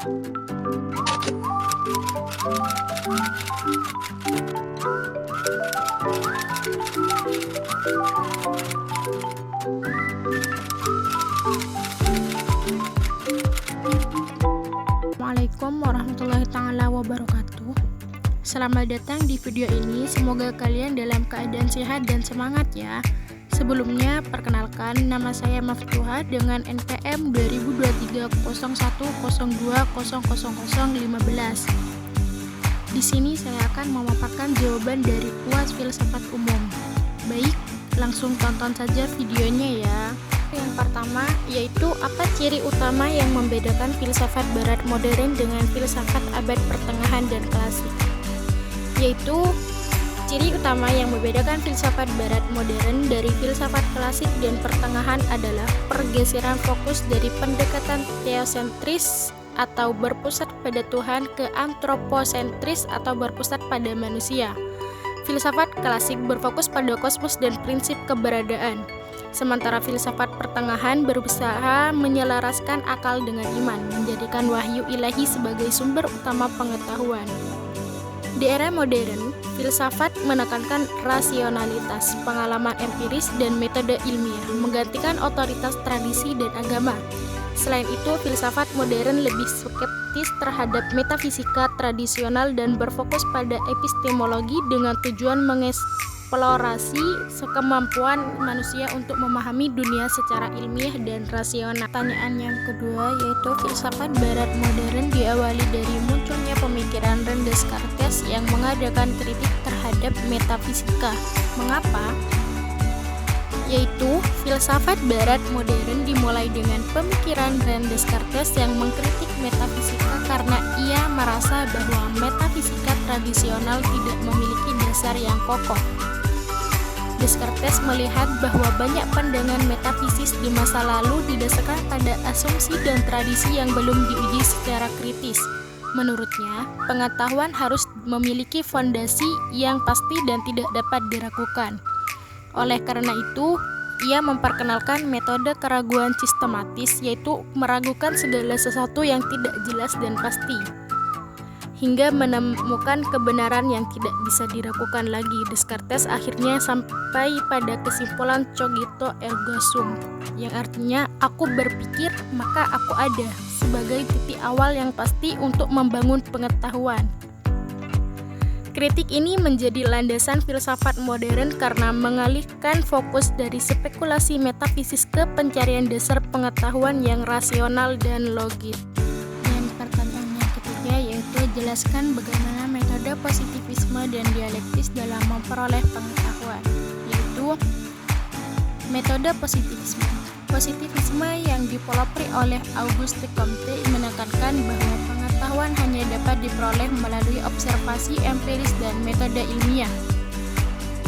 Assalamualaikum warahmatullahi taala wabarakatuh. Selamat datang di video ini. Semoga kalian dalam keadaan sehat dan semangat ya. Sebelumnya, perkenalkan, nama saya Maftuha dengan NPM 20230102000015. Di sini saya akan memaparkan jawaban dari UAS Filsafat Umum. Baik, langsung tonton saja videonya ya. Yang pertama, yaitu apa ciri utama yang membedakan filsafat barat modern dengan filsafat abad pertengahan dan klasik? Yaitu, ciri utama yang membedakan filsafat barat modern dari filsafat klasik dan pertengahan adalah pergeseran fokus dari pendekatan teosentris atau berpusat pada Tuhan ke antroposentris atau berpusat pada manusia. Filsafat klasik berfokus pada kosmos dan prinsip keberadaan. Sementara filsafat pertengahan berusaha menyelaraskan akal dengan iman, menjadikan wahyu ilahi sebagai sumber utama pengetahuan. Di era modern, filsafat menekankan rasionalitas, pengalaman empiris, dan metode ilmiah, menggantikan otoritas tradisi dan agama. Selain itu, filsafat modern lebih skeptis terhadap metafisika tradisional dan berfokus pada epistemologi dengan tujuan mengeksplorasi kemampuan manusia untuk memahami dunia secara ilmiah dan rasional. Pertanyaan yang kedua yaitu filsafat barat modern diawali dari munculnya pemikiran René Descartes yang mengadakan kritik terhadap metafisika. Mengapa? Yaitu filsafat barat modern dimulai dengan pemikiran René Descartes yang mengkritik metafisika karena ia merasa bahwa metafisika tradisional tidak memiliki dasar yang kokoh. Descartes melihat bahwa banyak pandangan metafisis di masa lalu didasarkan pada asumsi dan tradisi yang belum diuji secara kritis. Menurutnya, pengetahuan harus memiliki fondasi yang pasti dan tidak dapat diragukan. Oleh karena itu, ia memperkenalkan metode keraguan sistematis, yaitu meragukan segala sesuatu yang tidak jelas dan pasti, hingga menemukan kebenaran yang tidak bisa diragukan lagi. Descartes akhirnya sampai pada kesimpulan cogito ergo sum, yang artinya aku berpikir maka aku ada, sebagai titik awal yang pasti untuk membangun pengetahuan. Kritik ini menjadi landasan filsafat modern karena mengalihkan fokus dari spekulasi metafisis ke pencarian dasar pengetahuan yang rasional dan logis. Dan pertanyaan yang ketiga yaitu jelaskan bagaimana metode positivisme dan dialektis dalam memperoleh pengetahuan, yaitu metode positivisme. Positivisme yang dipelopori oleh Auguste Comte menekankan bahwa pengetahuan hanya dapat diperoleh melalui observasi empiris dan metode ilmiah.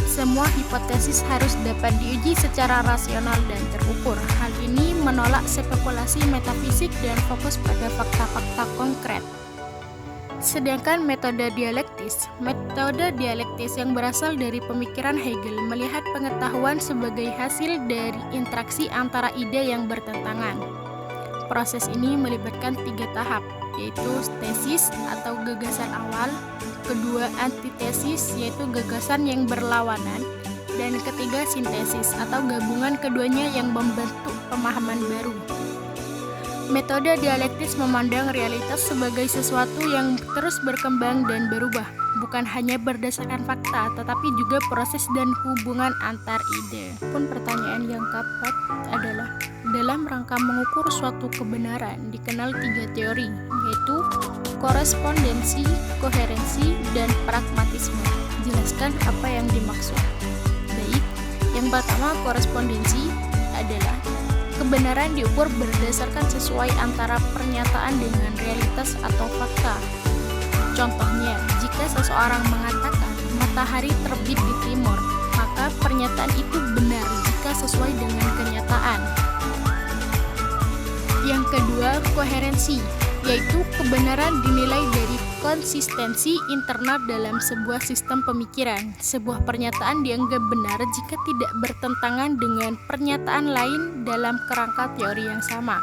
Semua hipotesis harus dapat diuji secara rasional dan terukur. Hal ini menolak spekulasi metafisik dan fokus pada fakta-fakta konkret. Sedangkan metode dialektis yang berasal dari pemikiran Hegel melihat pengetahuan sebagai hasil dari interaksi antara ide yang bertentangan. Proses ini melibatkan 3 tahap, yaitu tesis atau gagasan awal, kedua antitesis yaitu gagasan yang berlawanan, dan ketiga sintesis atau gabungan keduanya yang membentuk pemahaman baru. Metode dialektis memandang realitas sebagai sesuatu yang terus berkembang dan berubah, bukan hanya berdasarkan fakta, tetapi juga proses dan hubungan antar ide. Pun pertanyaan yang keempat adalah, dalam rangka mengukur suatu kebenaran dikenal 3 teori, yaitu korespondensi, koherensi, dan pragmatisme. Jelaskan apa yang dimaksud. Baik, yang pertama korespondensi adalah kebenaran diukur berdasarkan sesuai antara pernyataan dengan realitas atau fakta. Contohnya, jika seseorang mengatakan matahari terbit di timur, maka pernyataan itu benar jika sesuai dengan kenyataan. Yang kedua, koherensi, yaitu kebenaran dinilai dari konsistensi internal dalam sebuah sistem pemikiran. Sebuah pernyataan dianggap benar jika tidak bertentangan dengan pernyataan lain dalam kerangka teori yang sama.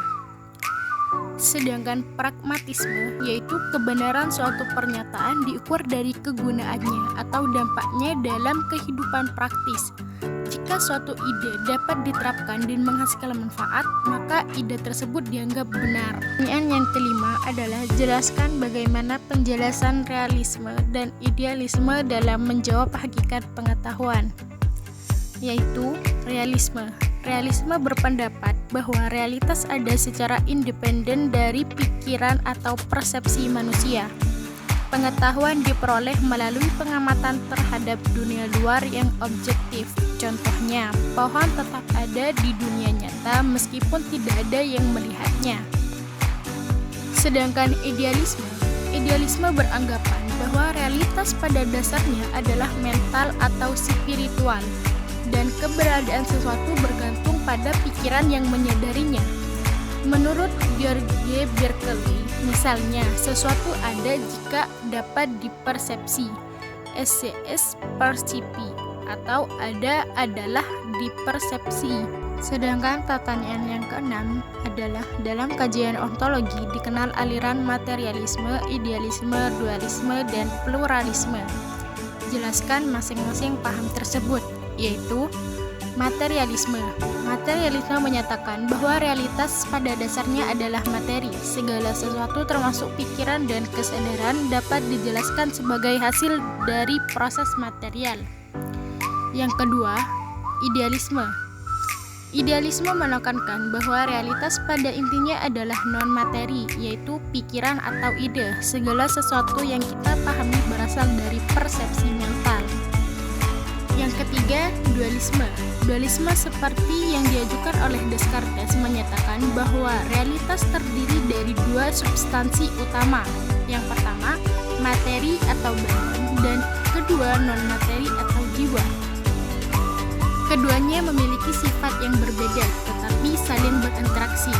Sedangkan pragmatisme yaitu kebenaran suatu pernyataan diukur dari kegunaannya atau dampaknya dalam kehidupan praktis. Jika suatu ide dapat diterapkan dan menghasilkan manfaat, maka ide tersebut dianggap benar. Pertanyaan yang kelima adalah jelaskan bagaimana penjelasan realisme dan idealisme dalam menjawab hakikat pengetahuan. Yaitu realisme. Realisme berpendapat bahwa realitas ada secara independen dari pikiran atau persepsi manusia. Pengetahuan diperoleh melalui pengamatan terhadap dunia luar yang objektif. Contohnya, pohon tetap ada di dunia nyata meskipun tidak ada yang melihatnya. Sedangkan idealisme beranggapan bahwa realitas pada dasarnya adalah mental atau spiritual, dan keberadaan sesuatu bergantung pada pikiran yang menyadarinya. Menurut George Berkeley, misalnya, sesuatu ada jika dapat dipersepsi, SCS percipi, atau ada adalah dipersepsi. Sedangkan pertanyaan yang keenam adalah dalam kajian ontologi dikenal aliran materialisme, idealisme, dualisme, dan pluralisme. Jelaskan masing-masing paham tersebut, yaitu materialisme. Materialisme menyatakan bahwa realitas pada dasarnya adalah materi. Segala sesuatu termasuk pikiran dan kesadaran dapat dijelaskan sebagai hasil dari proses material. Yang kedua, idealisme. Idealisme menekankan bahwa realitas pada intinya adalah non-materi, yaitu pikiran atau ide. Segala sesuatu yang kita pahami berasal dari persepsi mental. Yang ketiga, dualisme. Dualisme seperti yang diajukan oleh Descartes menyatakan bahwa realitas terdiri dari dua substansi utama. Yang pertama, materi atau benda, dan kedua, non-materi atau jiwa. Keduanya memiliki sifat yang berbeda, tetapi saling berinteraksi.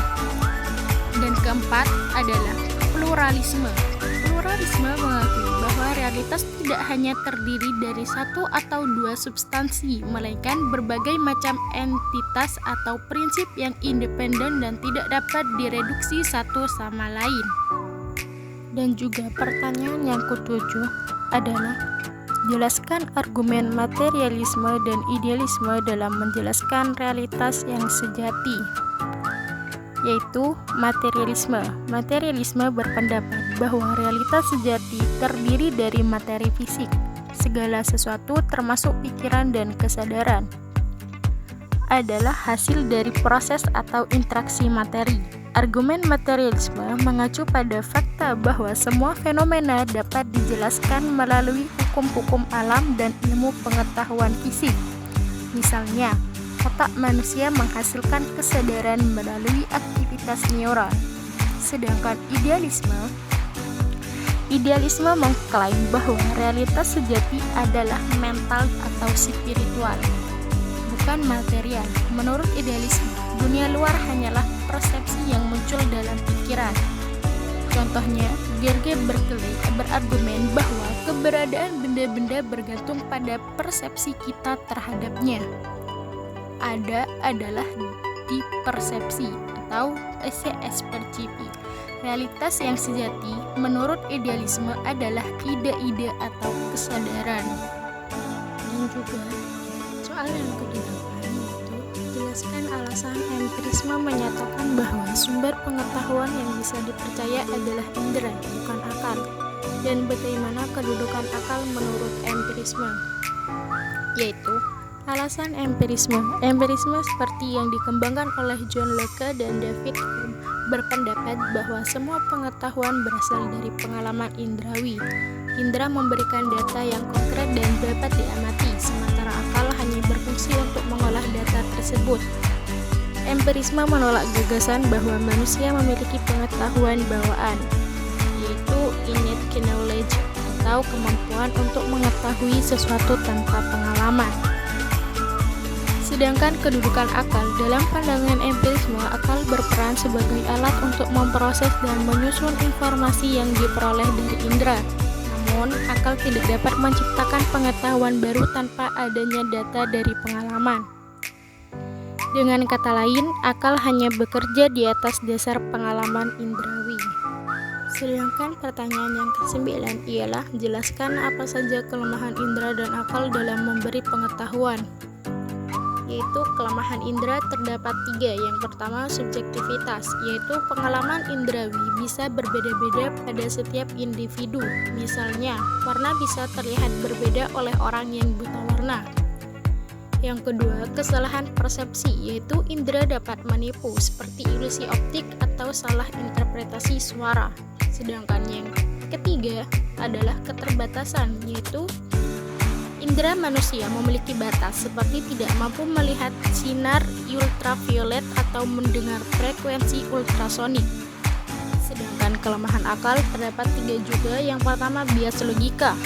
Dan keempat adalah pluralisme. Pluralisme mengakui bahwa realitas tidak hanya terdiri dari satu atau dua substansi, melainkan berbagai macam entitas atau prinsip yang independen dan tidak dapat direduksi satu sama lain. Dan juga pertanyaan yang ketujuh adalah jelaskan argumen materialisme dan idealisme dalam menjelaskan realitas yang sejati. Yaitu materialisme. Materialisme berpendapat bahwa realitas sejati terdiri dari materi fisik, segala sesuatu termasuk pikiran dan kesadaran adalah hasil dari proses atau interaksi materi. Argumen materialisme mengacu pada fakta bahwa semua fenomena dapat dijelaskan melalui hukum-hukum alam dan ilmu pengetahuan fisik. Misalnya, otak manusia menghasilkan kesadaran melalui aktivitas neural. Sedangkan idealisme mengklaim bahwa realitas sejati adalah mental atau spiritual, bukan material. Menurut idealisme, dunia luar hanyalah persepsi yang muncul dalam pikiran. Contohnya, George Berkeley berargumen bahwa keberadaan benda-benda bergantung pada persepsi kita terhadapnya. Ada adalah di persepsi atau SCS percipi. Realitas yang sejati menurut idealisme adalah ide-ide atau kesadaran. Dan juga soal yang kedelapan yaitu jelaskan alasan empirisme menyatakan bahwa sumber pengetahuan yang bisa dipercaya adalah indera, bukan akal. Dan bagaimana kedudukan akal menurut empirisme, yaitu alasan empirisme. Empirisme seperti yang dikembangkan oleh John Locke dan David Hume berpendapat bahwa semua pengetahuan berasal dari pengalaman indrawi. Indra memberikan data yang konkret dan dapat diamati, sementara akal hanya berfungsi untuk mengolah data tersebut. Empirisme menolak gagasan bahwa manusia memiliki pengetahuan bawaan, yaitu innate knowledge atau kemampuan untuk mengetahui sesuatu tanpa pengalaman. Sedangkan kedudukan akal dalam pandangan empirisme, akal berperan sebagai alat untuk memproses dan menyusun informasi yang diperoleh dari indera. Namun, akal tidak dapat menciptakan pengetahuan baru tanpa adanya data dari pengalaman. Dengan kata lain, akal hanya bekerja di atas dasar pengalaman indrawi. Sedangkan pertanyaan yang ke-9 ialah jelaskan apa saja kelemahan indera dan akal dalam memberi pengetahuan. Yaitu kelemahan indera terdapat 3. Yang pertama subjektivitas, yaitu pengalaman indrawi bisa berbeda-beda pada setiap individu. Misalnya, warna bisa terlihat berbeda oleh orang yang buta warna. Yang kedua, kesalahan persepsi, yaitu indera dapat menipu seperti ilusi optik atau salah interpretasi suara. Sedangkan yang ketiga adalah keterbatasan, yaitu indera manusia memiliki batas seperti tidak mampu melihat sinar ultraviolet atau mendengar frekuensi ultrasonik. Sedangkan kelemahan akal terdapat 3 juga. Yang pertama, bias logika.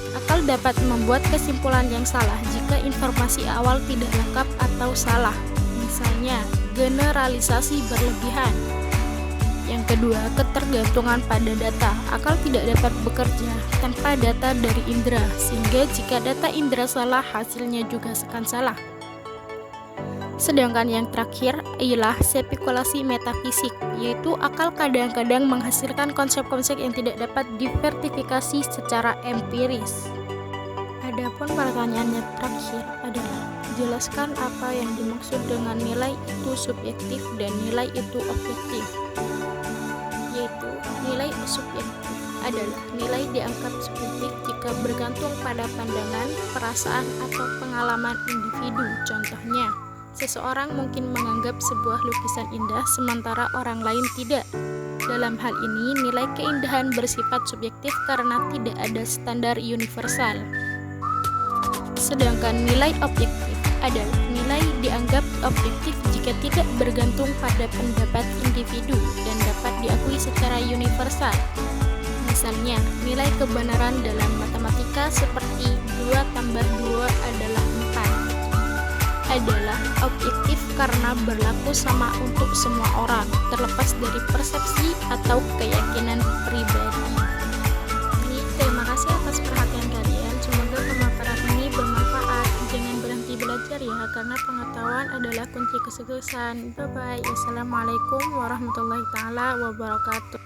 Akal dapat membuat kesimpulan yang salah jika informasi awal tidak lengkap atau salah. Misalnya, generalisasi berlebihan. Yang kedua, ketergantungan pada data. Akal tidak dapat bekerja tanpa data dari indera, sehingga jika data indera salah, hasilnya juga akan salah. Sedangkan yang terakhir ialah spekulasi metafisik, yaitu akal kadang-kadang menghasilkan konsep-konsep yang tidak dapat diverifikasi secara empiris. Adapun pertanyaan yang terakhir adalah jelaskan apa yang dimaksud dengan nilai itu subjektif dan nilai itu objektif. Yaitu nilai subjektif adalah nilai dianggap subjektif jika bergantung pada pandangan, perasaan, atau pengalaman individu. Contohnya, seseorang mungkin menganggap sebuah lukisan indah sementara orang lain tidak. Dalam hal ini, nilai keindahan bersifat subjektif karena tidak ada standar universal. Sedangkan nilai objektif adalah nilai dianggap objektif jika tidak bergantung pada pendapat individu dan dapat diakui secara universal. Misalnya, nilai kebenaran dalam matematika seperti 2 tambah 2 adalah 4 adalah objektif karena berlaku sama untuk semua orang, terlepas dari persepsi atau keyakinan pribadi. Terima kasih atas perhatian kalian. Semoga pemaparan ini bermanfaat. Jangan berhenti belajar ya, karena pengetahuan adalah kunci kesuksesan. Bye-bye. Assalamualaikum warahmatullahi taala wabarakatuh.